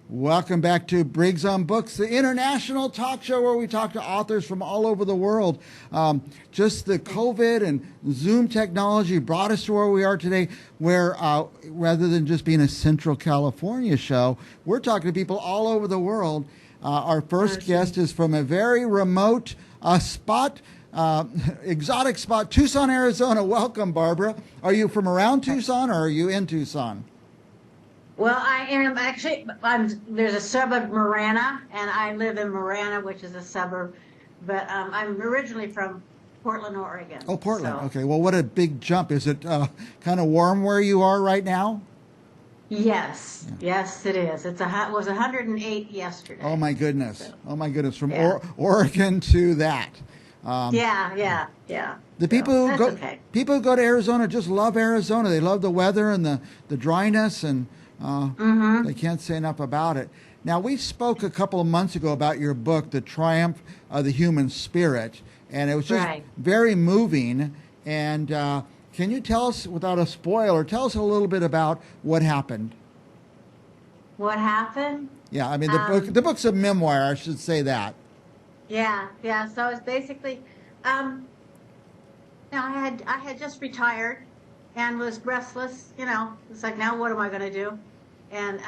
Welcome back to Briggs on Books, the international talk show where we talk to authors from all over the world. Just the COVID and Zoom technology brought us to where we are today, where rather than just being a Central California show, we're talking to people all over the world. Our first guest is from a very remote spot, exotic spot, Tucson, Arizona. Welcome, Barbara. Are you from around Tucson or are you in Tucson? Well, I am actually, there's a suburb, Marana, and I live in Marana, which is a suburb, but I'm originally from Portland, Oregon. Oh, Portland. So. Okay. Well, what a big jump. Is it kind of warm where you are right now? Yes. Yeah. Yes, it is. It was 108 yesterday. Oh, my goodness. So. Oh, my goodness. From Oregon to that. Yeah. The people who people who go to Arizona just love Arizona. They love the weather and the dryness, and they can't say enough about it. Now, we spoke a couple of months ago about your book, The Triumph of the Human Spirit, and it was just very moving. And can you tell us, without a spoiler, tell us a little bit about what happened? What happened? Yeah, I mean, the book's a memoir, I should say that. Yeah. So it's basically, I had just retired and was restless. It's like, now what am I going to do? And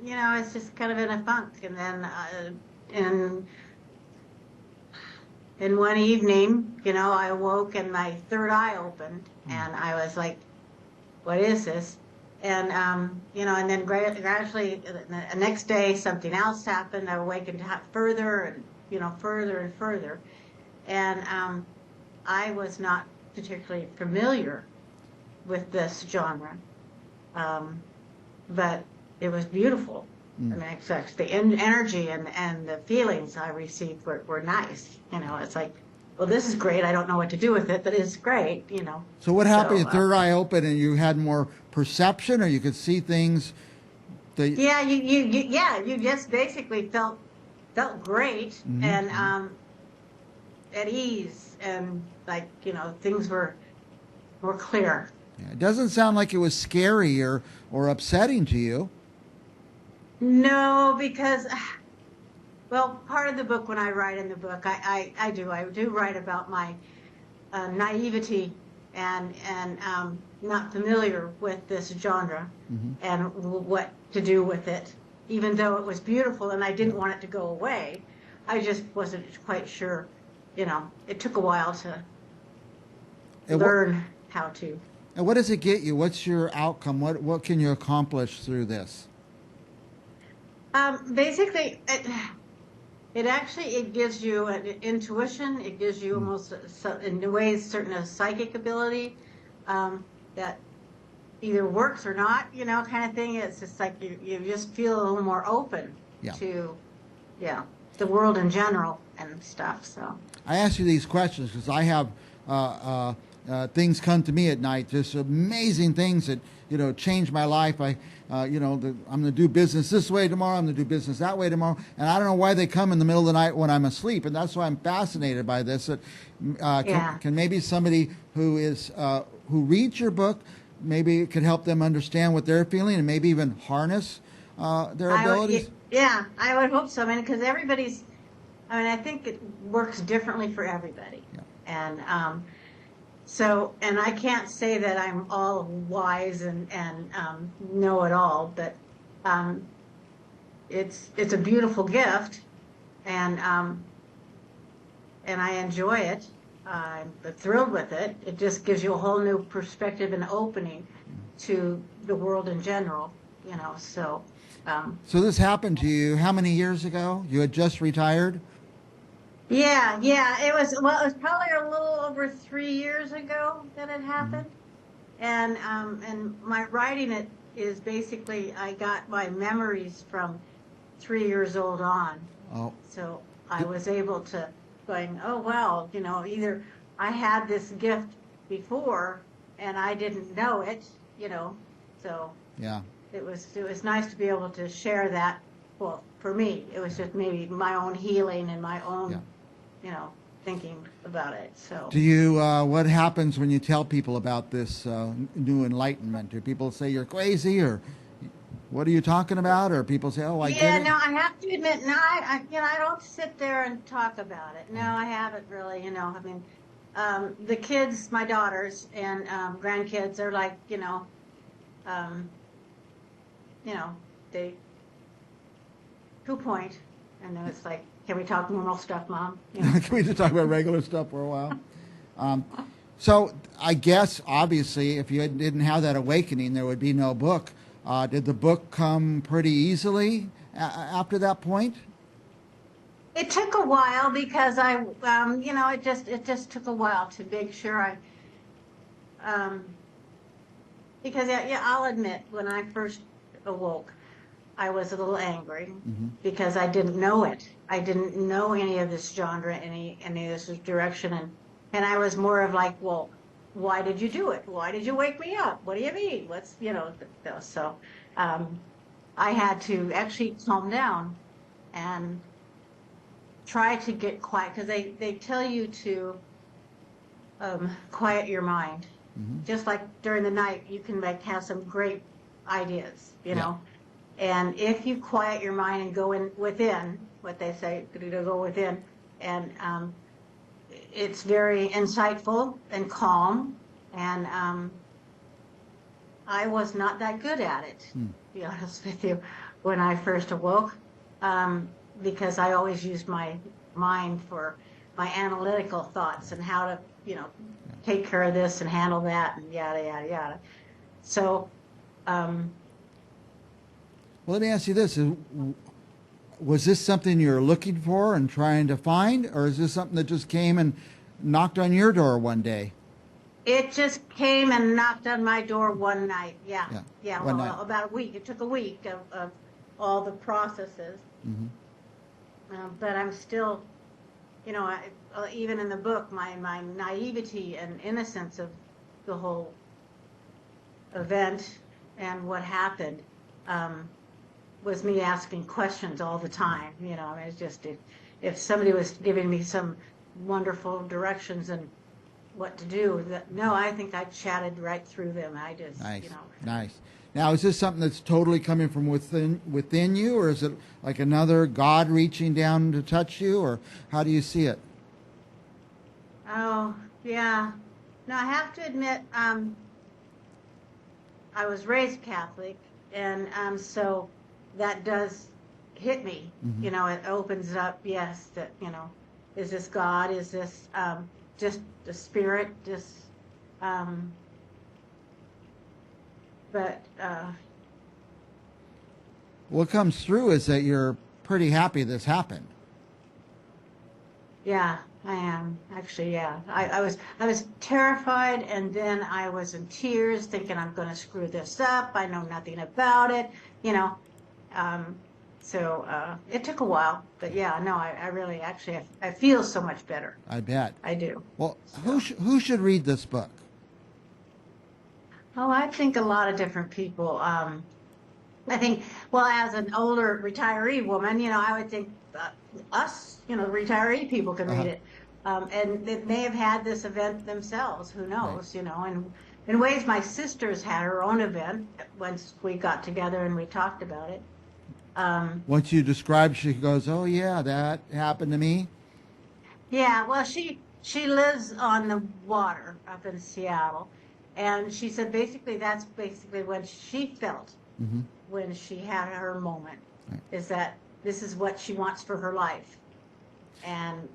it's just kind of in a funk. And then, in one evening, I awoke and my third eye opened, and I was like, "What is this?" And and then gradually, the next day, something else happened. I awakened further and further and further, and I was not particularly familiar with this genre, but it was beautiful. I mean, the energy and the feelings I received were nice. It's like, well, this is great. I don't know what to do with it, but it's great. So what happened? Your third eye opened, and you had more perception, or you could see things. You just basically felt great and at ease, and things were more clear. Yeah, it doesn't sound like it was scary or upsetting to you. No, because, well, part of the book, when I write in the book, I do write about my naivety and not familiar with this genre and what to do with it, even though it was beautiful and I didn't want it to go away. I just wasn't quite sure. It took a while to learn how to. And what does it get you? What's your outcome? What can you accomplish through this? Basically, it gives you an intuition. It gives you almost, in ways, a psychic ability that either works or not, kind of thing. It's just like you just feel a little more open to, the world in general and stuff. So I ask you these questions because I have things come to me at night, just amazing things that change my life. I'm going to do business this way tomorrow. I'm going to do business that way tomorrow, and I don't know why they come in the middle of the night when I'm asleep, and that's why I'm fascinated by this. Can maybe somebody who reads your book, maybe it could help them understand what they're feeling and maybe even harness their abilities? I would hope so. I mean, because I think it works differently for everybody. Yeah. And and I can't say that I'm all wise and know it all, but it's a beautiful gift, and I enjoy it. I'm thrilled with it. It just gives you a whole new perspective and opening to the world in general. So. So this happened to you how many years ago? You had just retired? Yeah. It was probably a little over 3 years ago that it happened. And my writing it is basically, I got my memories from 3 years old on. Oh. So I was able to going, oh wow, either I had this gift before and I didn't know it, so yeah. It was nice to be able to share that. Well, for me, it was just maybe my own healing and my own, thinking about it. So Do you, what happens when you tell people about this new enlightenment? Do people say you're crazy, or what are you talking about? Or people say, oh, I yeah, get it? no, I have to admit, no, I don't sit there and talk about it. No, I haven't really. I mean, the kids, my daughters and grandkids, are like, um, they to a point, and then it's like, can we talk normal stuff, Mom? Can we just talk about regular stuff for a while? Um, so I guess, obviously, if you didn't have that awakening, there would be no book. Did the book come pretty easily after that point? It took a while because it just took a while to make sure um, because yeah, I'll admit, when I first awoke, I was a little angry Hmm. because I didn't know it. I didn't know any of this genre, any of this direction, and I was more of like, well, why did you do it? Why did you wake me up? What do you mean? So um, I had to actually calm down and try to get quiet, because they tell you to quiet your mind. Hmm. Just like during the night, you can like have some great ideas, Yeah. And if you quiet your mind and go in within, what they say, to go within, and it's very insightful and calm. And I was not that good at it, Hmm. to be honest with you, when I first awoke, um, because I always used my mind for my analytical thoughts and how to, take care of this and handle that and yada, yada, yada. So, um, Well, let me ask you this. Was this something you were looking for and trying to find, or is this something that just came and knocked on your door one day? it just came and knocked on my door one night. Yeah. Yeah, Yeah. one night. Well, about a week. It took a week of all the processes. Hmm. But I'm still, even in the book, my naivety and innocence of the whole event and what happened, um, was me asking questions all the time. I mean, if somebody was giving me some wonderful directions and what to do, no, I think I chatted right through them. I just, Nice, nice. Now, is this something that's totally coming from within you, or is it like another God reaching down to touch you, or how do you see it? oh, yeah. No, I have to admit, I was raised Catholic, and so that does hit me. Hmm. It opens up, yes, that, is this God? Is this just the spirit? Just, um, but What comes through is that you're pretty happy this happened. yeah, I am actually. Yeah, I was terrified, and then I was in tears, thinking I'm going to screw this up. I know nothing about it, you know. Um, so it took a while, but yeah, no, I really actually I feel so much better. I bet. I do. Well, So, who should read this book? oh, I think a lot of different people. I think, well, as an older retiree woman, I would think us, retiree people can read Uh-huh. it. And they may have had this event themselves, who Right. knows, and in ways my sister's had her own event once we got together and we talked about it. Once you describe, she goes, "Oh yeah, that happened to me." Yeah, well, she lives on the water up in Seattle, and she said basically that's basically what she felt Hmm. when she had her moment, Right. is that this is what she wants for her life, and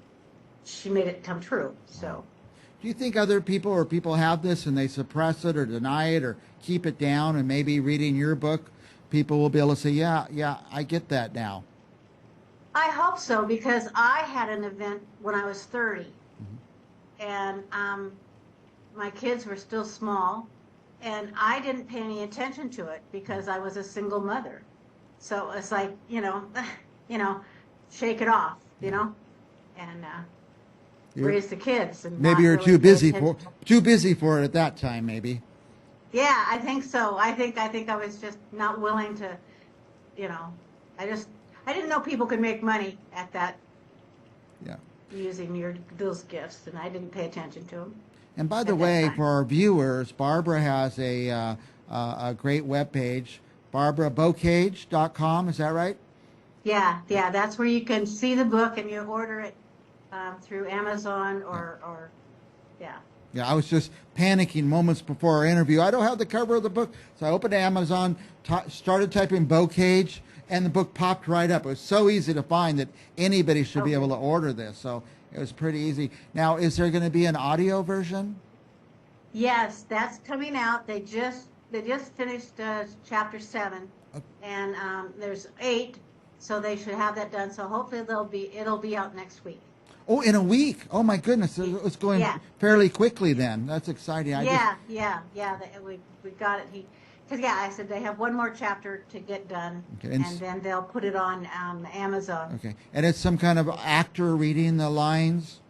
she made it come true. So Do you think other people or people have this and they suppress it or deny it or keep it down, and maybe reading your book, people will be able to say, "Yeah, yeah, I get that now." I hope so, because I had an event when I was 30, and my kids were still small, and I didn't pay any attention to it because I was a single mother. So it's like, you know, shake it off, and You're, raise the kids and maybe not you're really pay attention. too busy for it at that time. Maybe. Yeah, I think so. I think I was just not willing to, you know, I didn't know people could make money at that Yeah. using those gifts, and I didn't pay attention to them And by at the that way, time. for our viewers, Barbara has a great webpage, BarbaraBeaucage.com. Is that right? Yeah, yeah, that's where you can see the book and you order it through Amazon Yeah. or yeah. Yeah, I was just panicking moments before our interview. I don't have the cover of the book. So I opened Amazon, started typing Beaucage, and the book popped right up. It was so easy to find that anybody should be Okay. able to order this. So it was pretty easy. Now, is there going to be an audio version? Yes, that's coming out. They just finished chapter 7, and there's 8, so they should have that done. So hopefully it'll be out next week. Oh, in a week. Oh, my goodness. It's going Yeah. fairly quickly then. That's exciting. Yeah. We got it. Because I said they have one more chapter to get done, Okay, and then they'll put it on Amazon. Okay. And it's some kind of actor reading the lines?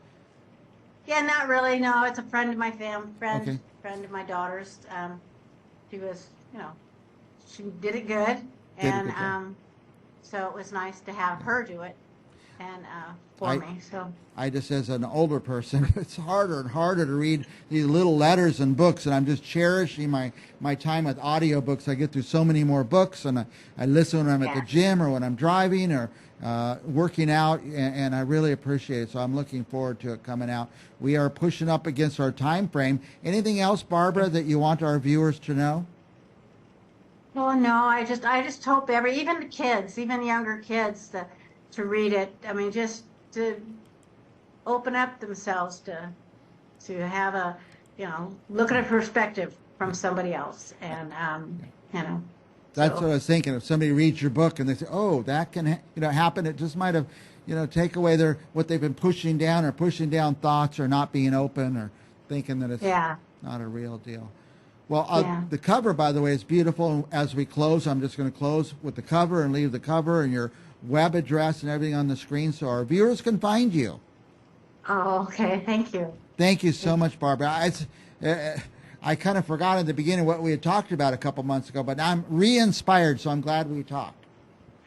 Yeah, not really. No, it's a friend of my Okay. friend of my daughter's. She was, she did it good, Did it and good, yeah. so it was nice to have her do it, and for I- me. So I just, as an older person, it's harder and harder to read these little letters and books, and I'm just cherishing my time with audiobooks. I get through so many more books, and I listen when I'm at the Yeah. gym or when I'm driving or working out, and I really appreciate it. So I'm looking forward to it coming out. We are pushing up against our time frame. Anything else, Barbara, that you want our viewers to know? well, no, I just hope even the kids, even younger kids, to read it. I mean, just to open up themselves to have look at a perspective from somebody else, and That's so, what I was thinking. If somebody reads your book and they say, "Oh, that can happen," it just might have take away what they've been pushing down or pushing down thoughts or not being open or thinking that it's yeah, not a real deal. Well, Yeah. the cover, by the way, is beautiful. As we close, I'm just going to close with the cover and leave the cover and your web address and everything on the screen so our viewers can find you. Oh, okay, thank you. Thank you so much, Barbara. I kind of forgot at the beginning what we had talked about a couple months ago, but I'm re-inspired, so I'm glad we talked.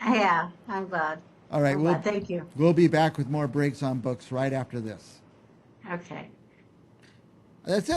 Yeah, I'm glad. All right, I'm glad. Thank you. we'll be back with more Briggs on Books right after this. Okay. That's it.